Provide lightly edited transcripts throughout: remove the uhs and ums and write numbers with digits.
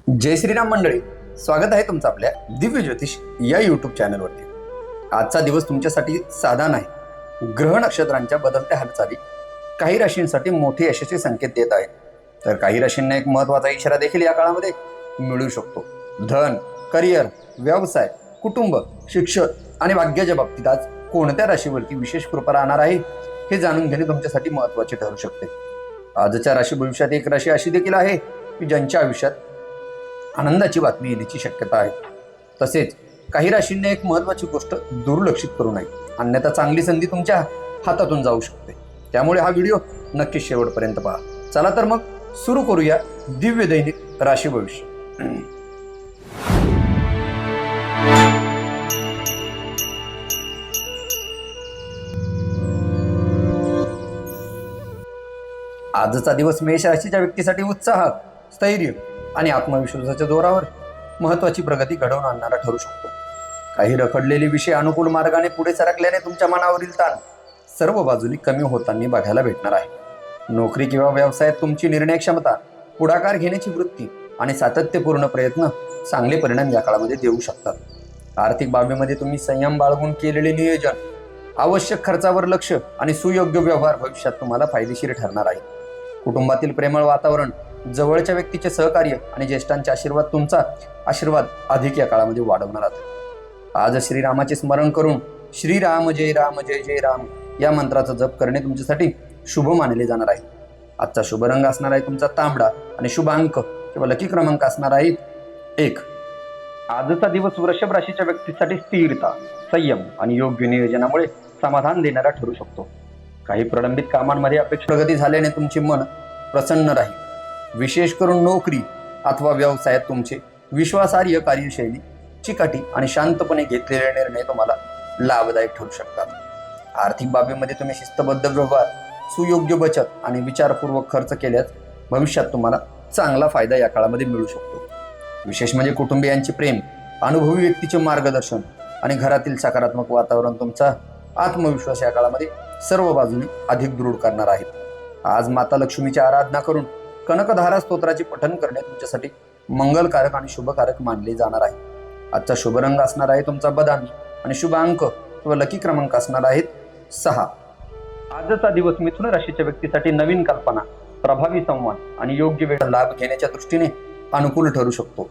जय श्रीराम मंडळी, स्वागत आहे तुमचं आपल्या दिव्य ज्योतिष या यूट्यूब चॅनलवरती। आजचा दिवस तुमच्यासाठी साधा नाही। ग्रह नक्षत्रांच्या बदलत्या हालचाली काही राशींसाठी मोठे यशाचे संकेत देत आहेत, तर काही राशींना एक महत्त्वाचा इशारा देखील या काळामध्ये मिळू शकतो। धन, करिअर, व्यवसाय, कुटुंब, शिक्षण आणि भाग्याच्या बाबतीत आज कोणत्या राशीवरती विशेष कृपा राहणार आहे हे जाणून घेणे तुमच्यासाठी महत्त्वाचे ठरू शकते। आजच्या राशी भविष्यात एक राशी अशी देखील आहे की ज्यांच्या आयुष्यात आनंदाची बातमी येण्याची शक्यता आहे। तसेच काही राशींना एक महत्त्वाची गोष्ट दुर्लक्षित करू नये, अन्यथा चांगली संधी तुमच्या हातातून जाऊ शकते। त्यामुळे हा व्हिडिओ नक्की शेवटपर्यंत पहा। चला तर मग सुरू करूया दिव्य दैनिक राशी भविष्य। आजचा दिवस मेष राशीच्या व्यक्तीसाठी उत्साह, स्थैर्य आणि आत्मविश्वासाच्या जोरावर महत्त्वाची प्रगती घडवून आणणारा ठरू शकतो। काही रखडलेले विषय अनुकूल मार्गाने पुढे सरकल्याने तुमच्या मनावरील ताण सर्व बाजूनी कमी होताना बघायला भेटणार आहे। नोकरी किंवा व्यवसायात तुमची निर्णय क्षमता, पुढाकार घेण्याची वृत्ती आणि सातत्यपूर्ण प्रयत्न चांगले परिणाम या काळामध्ये देऊ शकतात। आर्थिक बाबीमध्ये तुम्ही संयम बाळगून केलेले नियोजन, आवश्यक खर्चावर लक्ष आणि सुयोग्य व्यवहार भविष्यात तुम्हाला फायदेशीर ठरणार आहे। कुटुंबातील प्रेमळ वातावरण, जवळच्या व्यक्तीचे सहकार्य आणि ज्येष्ठांचे आशीर्वाद तुमचा आशीर्वाद अधिक या काळामध्ये वाढवणार आहेत। आज श्रीरामाचे स्मरण करून श्रीराम जय राम जय जय राम या मंत्राचा जप करणे तुमच्यासाठी शुभ मानले जाणार आहे। आजचा शुभ रंग असणार आहे तुमचा तांबडा आणि शुभ अंक किंवा लकी क्रमांक असणार आहे 1। आजचा दिवस वृषभ राशीच्या व्यक्तीसाठी स्थिरता, संयम आणि योग्य नियोजनामुळे समाधान देणारा ठरू शकतो। काही प्रलंबित कामांमध्ये अपेक्षित प्रगती झाल्याने तुमचे मन प्रसन्न राहील। विशेष करून नोकरी अथवा व्यवसायात तुमचे विश्वासार्ह कार्यशैली, चिकाटी आणि शांतपणे घेतलेले निर्णय तुम्हाला लाभदायक ठरू शकतात। आर्थिक बाबीमध्ये तुम्ही शिस्तबद्ध व्यवहार, सुयोग्य बचत आणि विचारपूर्वक खर्च केल्यास भविष्यात तुम्हाला चांगला फायदा या काळामध्ये मिळू शकतो। विशेष म्हणजे कुटुंबियांचे प्रेम, अनुभवी व्यक्तीचे मार्गदर्शन आणि घरातील सकारात्मक वातावरण तुमचा आत्मविश्वास या काळामध्ये सर्व बाजूने अधिक दृढ करणार आहे। आज माता लक्ष्मीची आराधना करून कनकधारा स्तोत्राचे पठण करणे तुमच्यासाठी मंगलकारक आणि शुभकारक मानले जाणार आहे। आजचा शुभ रंग असणार आहे तुमचा बदामी आणि शुभ अंक किंवा लकी क्रमांक असणार आहेत 6। आजचा दिवस मिथुन राशीच्या व्यक्तीसाठी नवीन कल्पना, प्रभावी संवाद आणि योग्य वेळ लाभ घेण्याच्या दृष्टीने अनुकूल ठरू शकतो।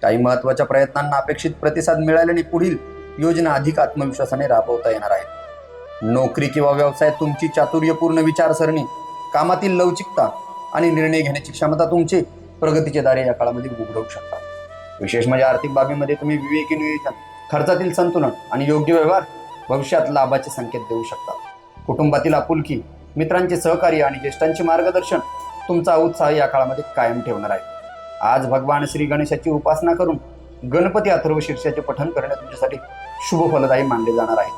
काही महत्त्वाच्या प्रयत्नांना अपेक्षित प्रतिसाद मिळाल्याने पुढील योजना अधिक आत्मविश्वासाने राबवता येणार आहे। नोकरी किंवा व्यवसायात तुमची चातुर्यपूर्ण विचारसरणी, कामातील लवचिकता आणि निर्णय घेण्याची क्षमता तुमचे प्रगतीचे दारे या काळामध्ये उघडवू शकतात। विशेष म्हणजे आर्थिक बाबीमध्ये तुम्ही विवेकी नियोजन, खर्चातील संतुलन आणि योग्य व्यवहार भविष्यात लाभाचे संकेत देऊ शकतात। कुटुंबातील आपुलकी, मित्रांचे सहकार्य आणि ज्येष्ठांचे मार्गदर्शन तुमचा उत्साह या काळामध्ये कायम ठेवणार आहे। आज भगवान श्री गणेशाची उपासना करून गणपती अथर्व शीर्षाचे पठण करणे तुमच्यासाठी शुभ फलदायी मानले जाणार आहे।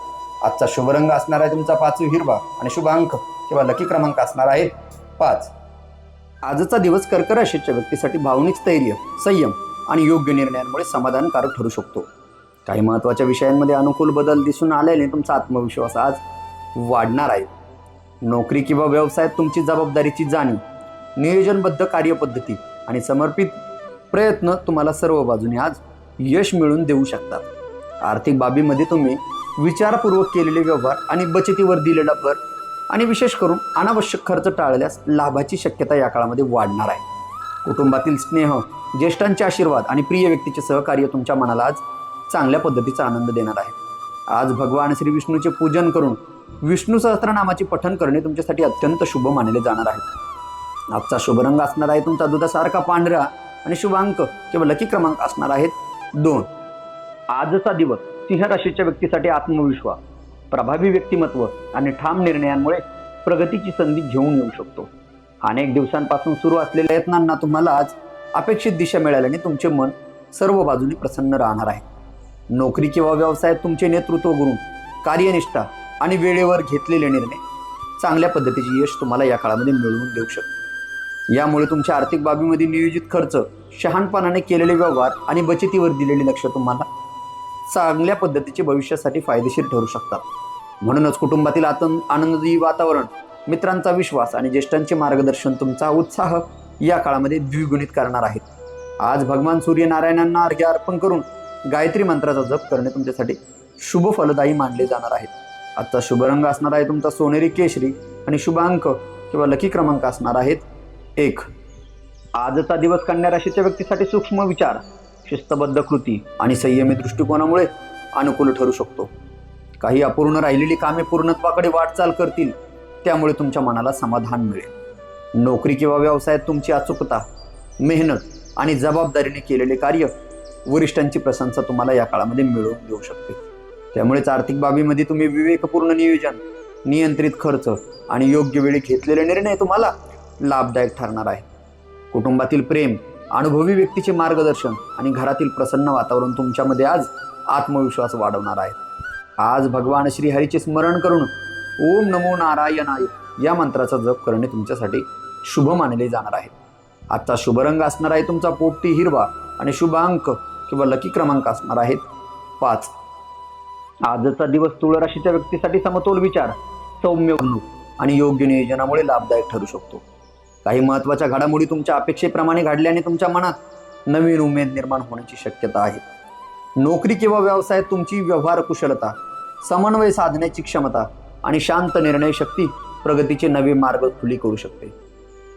आजचा शुभ रंग असणार आहे तुमचा पाचवी हिरवा आणि शुभ अंक किंवा लकी क्रमांक असणार आहे 5। आजचा दिवस कर्क राशीच्या व्यक्तीसाठी भावनिक स्थैर्य, संयम आणि योग्य निर्णयांमुळे समाधानकारक ठरू शकतो। काही महत्त्वाच्या विषयांमध्ये अनुकूल बदल दिसून आल्याने तुमचा आत्मविश्वास आज वाढणार आहे। नोकरी किंवा व्यवसायात तुमची जबाबदारीची जाणीव, नियोजनबद्ध कार्यपद्धती आणि समर्पित प्रयत्न तुम्हाला सर्व बाजूने आज यश मिळवून देऊ शकतात। आर्थिक बाबीमध्ये तुम्ही विचारपूर्वक केलेले व्यवहार आणि बचतीवर दिलेला भर आणि विशेष करून अनावश्यक खर्च टाळल्यास लाभाची शक्यता या काळामध्ये वाढणार आहे। कुटुंबातील स्नेह, ज्येष्ठांचे आशीर्वाद आणि प्रिय व्यक्तीचे सहकार्य तुमच्या मनाला आज चांगल्या पद्धतीचा आनंद देणार आहे। आज भगवान श्री विष्णूचे पूजन करून विष्णू सहस्त्रनामाचे पठण करणे तुमच्यासाठी अत्यंत शुभ मानले जाणार आहे। आजचा शुभ रंग असणार आहे तुमचा दुधासारखा पांढरा आणि शुभ अंक किंवा लकी क्रमांक असणार आहेत 2। आजचा दिवस सिंह राशीच्या व्यक्तीसाठी आत्मविश्वास, प्रभावी व्यक्तिमत्व आणि ठाम निर्णयांमुळे प्रगतीची संधी घेऊन येऊ शकतो। अनेक दिवसांपासून सुरू असलेल्या यत्नांना तुम्हाला आज अपेक्षित दिशा मिळाल्याने तुमचे मन सर्व बाजूनी प्रसन्न राहणार आहे। नोकरी किंवा व्यवसायात तुमचे नेतृत्व गुण, कार्यनिष्ठा आणि वेळेवर घेतलेले निर्णय चांगल्या पद्धतीचे यश तुम्हाला या काळामध्ये मिळवून देऊ शकतो। यामुळे तुमच्या आर्थिक बाबीमध्ये नियोजित खर्च, शहाणपणाने केलेले व्यवहार आणि बचतीवर दिलेले लक्ष तुम्हाला चांगल्या पद्धतीचे भविष्यासाठी फायदेशीर ठरू शकतात। म्हणूनच कुटुंबातील आनंदी वातावरण, मित्रांचा विश्वास आणि ज्येष्ठांचे मार्गदर्शन तुमचा उत्साह या काळामध्ये द्विगुणित करणार आहेत। आज भगवान सूर्यनारायणांना अर्घ्य अर्पण करून गायत्री मंत्राचा जप करणे तुमच्यासाठी शुभ फलदायी मानले जाणार आहे. आजचा शुभ रंग असणार आहे तुमचा सोनेरी केशरी आणि शुभ अंक किंवा लकी क्रमांक असणार आहेत 1. आजचा दिवस कन्या राशीच्या व्यक्तीसाठी सूक्ष्म विचार, शिस्तबद्ध कृती आणि संयमी दृष्टिकोनामुळे अनुकूल ठरू शकतो. काही अपूर्ण राहिलेली कामे पूर्णत्वाकडे वाटचाल करतील, त्यामुळे तुमच्या मनाला समाधान मिळेल. नोकरी किंवा व्यवसायात तुमची अचूकता, मेहनत आणि जबाबदारीने केलेले कार्य वरिष्ठांची प्रशंसा तुम्हाला या काळामध्ये मिळवून देऊ शकते. त्यामुळेच आर्थिक बाबीमध्ये तुम्ही विवेकपूर्ण नियोजन, नियंत्रित खर्च आणि योग्य वेळी घेतलेले निर्णय तुम्हाला लाभदायक ठरणार आहे. कुटुंबातील प्रेम, अनुभवी व्यक्तीचे मार्गदर्शन आणि घरातील प्रसन्न वातावरण तुमच्यामध्ये आज आत्मविश्वास वाढवणार आहे. आज भगवान श्री हरीचे स्मरण करून ओम नमो नारायणाय या मंत्राचा जप करणे तुमच्यासाठी शुभ मानले जाणार आहे. आजचा शुभ रंग असणार आहे तुमचा पोपटी हिरवा आणि शुभ अंक किंवा लकी क्रमांक असणार आहेत 5. आजचा दिवस तुळ राशीच्या व्यक्तीसाठी समतोल विचार, सौम्य वागणूक आणि योग्य नियोजनामुळे लाभदायक ठरू शकतो. काही महत्त्वाच्या घडामोडी तुमच्या अपेक्षेप्रमाणे घडल्याने तुमच्या मनात नवीन उमेद निर्माण होण्याची शक्यता आहे. नोकरी किंवा व्यवसायात तुमची व्यवहार कुशलता, समन्वय साधण्याची क्षमता आणि शांत निर्णय शक्ती प्रगतीचे नवे मार्ग खुली करू शकते.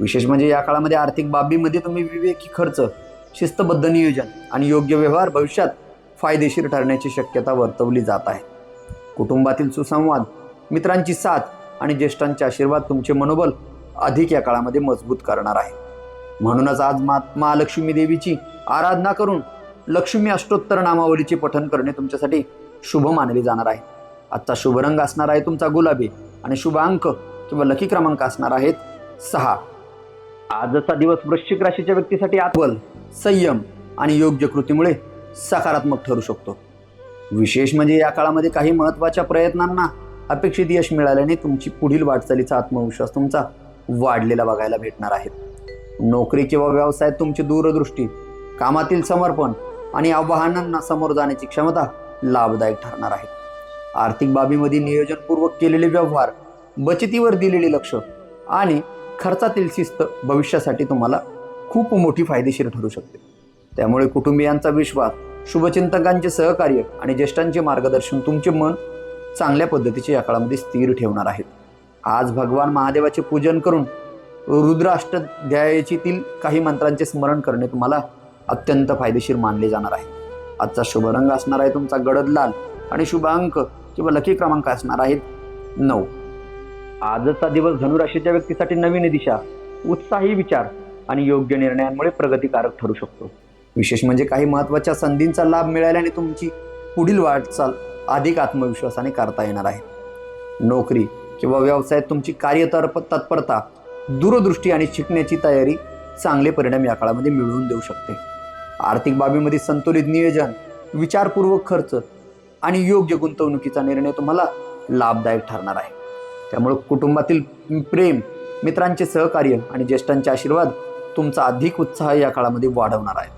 विशेष म्हणजे या काळामध्ये आर्थिक बाबीमध्ये तुम्ही विवेकी खर्च, शिस्तबद्ध नियोजन आणि योग्य व्यवहार भविष्यात फायदेशीर ठरण्याची शक्यता वर्तवली जात आहे. कुटुंबातील सुसंवाद, मित्रांची साथ आणि ज्येष्ठांचे आशीर्वाद तुमचे मनोबल अधिक या काळामध्ये मजबूत करणार आहे. म्हणूनच आज महालक्ष्मी देवीची आराधना करून लक्ष्मी अष्टोत्तर नामावलीचे पठण करणे तुमच्यासाठी शुभ मानले जाणार आहे. आजचा शुभ रंग असणार आहे तुमचा गुलाबी आणि शुभ अंक किंवा लकी क्रमांक असणार आहेत 6. आजचा दिवस वृश्चिक राशीच्या व्यक्तीसाठी आत्मबल, संयम आणि योग्य कृतीमुळे सकारात्मक ठरू शकतो. विशेष म्हणजे या काळामध्ये काही महत्त्वाच्या प्रयत्नांना अपेक्षित यश मिळाल्याने तुमची पुढील वाटचालीचा आत्मविश्वास तुमचा वाढलेला बघायला भेटणार आहे. नोकरी किंवा व्यवसायात तुमची दूरदृष्टी, कामातील समर्पण आणि आव्हानांना समोर जाण्याची क्षमता लाभदायक ठरणार आहे. आर्थिक बाबीमध्ये नियोजनपूर्वक केलेले व्यवहार, बचतीवर दिलेले लक्ष आणि खर्चातील शिस्त भविष्यासाठी तुम्हाला खूप मोठी फायदेशीर ठरू शकते. त्यामुळे कुटुंबियांचा विश्वास, शुभचिंतकांचे सहकार्य आणि ज्येष्ठांचे मार्गदर्शन तुमचे मन चांगल्या पद्धतीचे या काळामध्ये स्थिर ठेवणार आहेत. आज भगवान महादेवाचे पूजन करून रुद्राष्टध्यायातील काही मंत्रांचे स्मरण करणे तुम्हाला अत्यंत फायदेशीर मानले जाणार आहे. आजचा शुभ रंग असणार आहे तुमचा गडद लाल आणि शुभ अंक किंवा लकी क्रमांक असणार आहेत 9. आजचा दिवस धनुराशीच्या व्यक्तीसाठी नवीन दिशा, उत्साही विचार आणि योग्य निर्णयांमुळे प्रगतिकारक ठरू शकतो. विशेष म्हणजे काही महत्त्वाच्या संधींचा लाभ मिळाल्याने तुमची पुढील वाटचाल अधिक आत्मविश्वासाने करता येणार आहे. नोकरी किंवा व्यवसायात तुमची तत्परता, दूरदृष्टी आणि शिकण्याची तयारी चांगले परिणाम या काळामध्ये मिळवून देऊ शकते. आर्थिक बाबीमध्ये संतुलित नियोजन, विचारपूर्वक खर्च आणि योग्य गुंतवणुकीचा निर्णय तुम्हाला लाभदायक ठरणार आहे. त्यामुळे कुटुंबातील प्रेम, मित्रांचे सहकार्य आणि ज्येष्ठांचे आशीर्वाद तुमचा अधिक उत्साह या काळामध्ये वाढवणार आहे.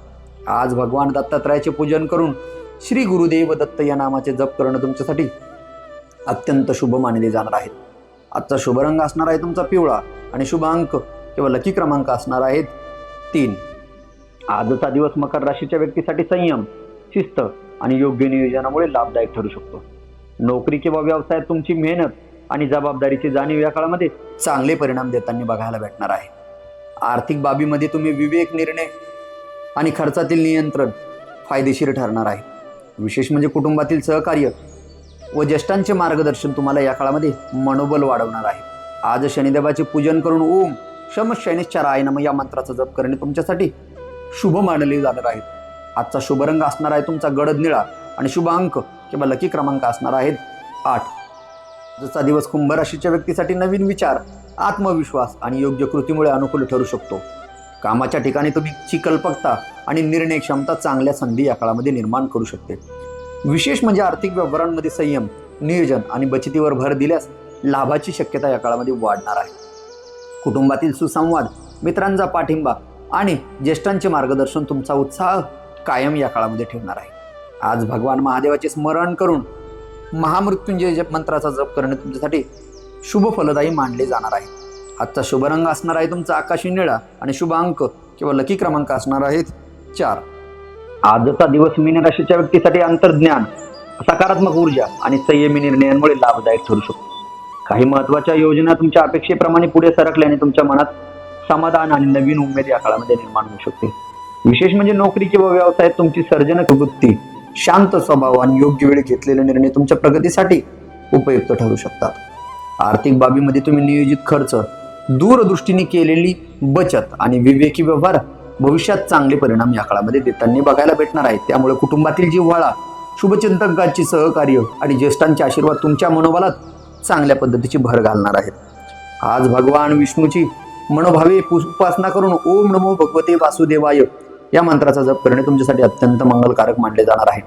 आज भगवान दत्तात्रयाचे पूजन करून श्री गुरुदेव दत्त या नामाचे जप करणं तुमच्यासाठी अत्यंत शुभ मानले जाणार आहे. आजचा शुभ रंग असणार आहे तुमचा पिवळा आणि शुभ अंक किंवा लकी क्रमांक असणार आहेत 3. आजचा दिवस मकर राशीच्या व्यक्तीसाठी संयम, शिस्त आणि योग्य नियोजनामुळे लाभदायक ठरू शकतो. नोकरी किंवा व्यवसायात तुमची मेहनत आणि जबाबदारीची जाणीव या काळामध्ये चांगले परिणाम देताना बघायला भेटणार आहे. आर्थिक बाबीमध्ये तुम्ही विवेक निर्णय आणि खर्चातील नियंत्रण फायदेशीर ठरणार आहे. विशेष म्हणजे कुटुंबातील सहकार्य व ज्येष्ठांचे मार्गदर्शन तुम्हाला या काळामध्ये मनोबल वाढवणार आहे. आज शनिदेवाचे पूजन करून ओम शम शनैश्चराय नमः या मंत्राचा जप करणे तुमच्यासाठी शुभ मानले जाणार आहे. आजचा शुभ रंग असणार आहे तुमचा गडद निळा आणि शुभ अंक किंवा लकी क्रमांक असणार आहेत 8. आजचा दिवस कुंभ राशीच्या व्यक्तीसाठी नवीन विचार, आत्मविश्वास आणि योग्य कृतीमुळे अनुकूल ठरू शकतो. कामाच्या ठिकाणी तुमची कल्पकता आणि निर्णय क्षमता चांगल्या संधी या काळामध्ये निर्माण करू शकते. विशेष म्हणजे आर्थिक व्यवहारांमध्ये संयम, नियोजन आणि बचतीवर भर दिल्यास लाभाची शक्यता या काळामध्ये वाढणार आहे. कुटुंबातील सुसंवाद, मित्रांचा पाठिंबा आणि ज्येष्ठांचे मार्गदर्शन तुमचा उत्साह कायम या काळामध्ये ठेवणार आहे. आज भगवान महादेवाचे स्मरण करून महामृत्युंजय मंत्राचा जप करणे तुमच्यासाठी शुभ फलदायी मानले जाणार आहे. आजचा शुभ रंग असणार आहे तुमचा आकाशी निळा आणि शुभ अंक किंवा लकी क्रमांक असणार आहेत 4. आजचा दिवस मीन राशीच्या व्यक्तीसाठी अंतर्ज्ञान, सकारात्मक ऊर्जा आणि संयमी निर्णयांमुळे लाभदायक ठरू शकतो. काही महत्वाच्या योजना तुमच्या अपेक्षेप्रमाणे पुढे सरकल्याने तुमच्या मनात समाधान आणि नवीन उमेद या काळामध्ये निर्माण होऊ शकते. विशेष म्हणजे नोकरी किंवा व्यवसायात तुमची सर्जनक वृत्ती, शांत स्वभाव आणि योग्य वेळी घेतलेले निर्णय तुमच्या प्रगतीसाठी उपयुक्त ठरू शकतात. आर्थिक बाबीमध्ये तुम्ही नियोजित खर्च, दूरदृष्टीने केलेली बचत आणि विवेकी व्यवहार भविष्यात चांगले परिणाम या काळामध्ये देताना बघायला भेटणार आहेत. त्यामुळे कुटुंबातील जिव्हाळा, शुभचिंतकांची सहकार्य आणि ज्येष्ठांचे आशीर्वाद तुमच्या मनोबलात चांगल्या पद्धतीची भर घालणार आहेत. आज भगवान विष्णूची मनोभावे उपासना करून ओम नमो भगवते वासुदेवाय या मंत्राचा जप करणे तुमच्यासाठी अत्यंत मंगलकारक मानले जाणार आहे.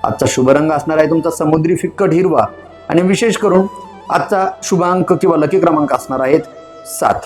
आजचा शुभ रंग असणार आहे तुमचा समुद्री फिक्कट हिरवा आणि विशेष करून आजचा शुभांक किंवा लकी क्रमांक असणार आहेत 7.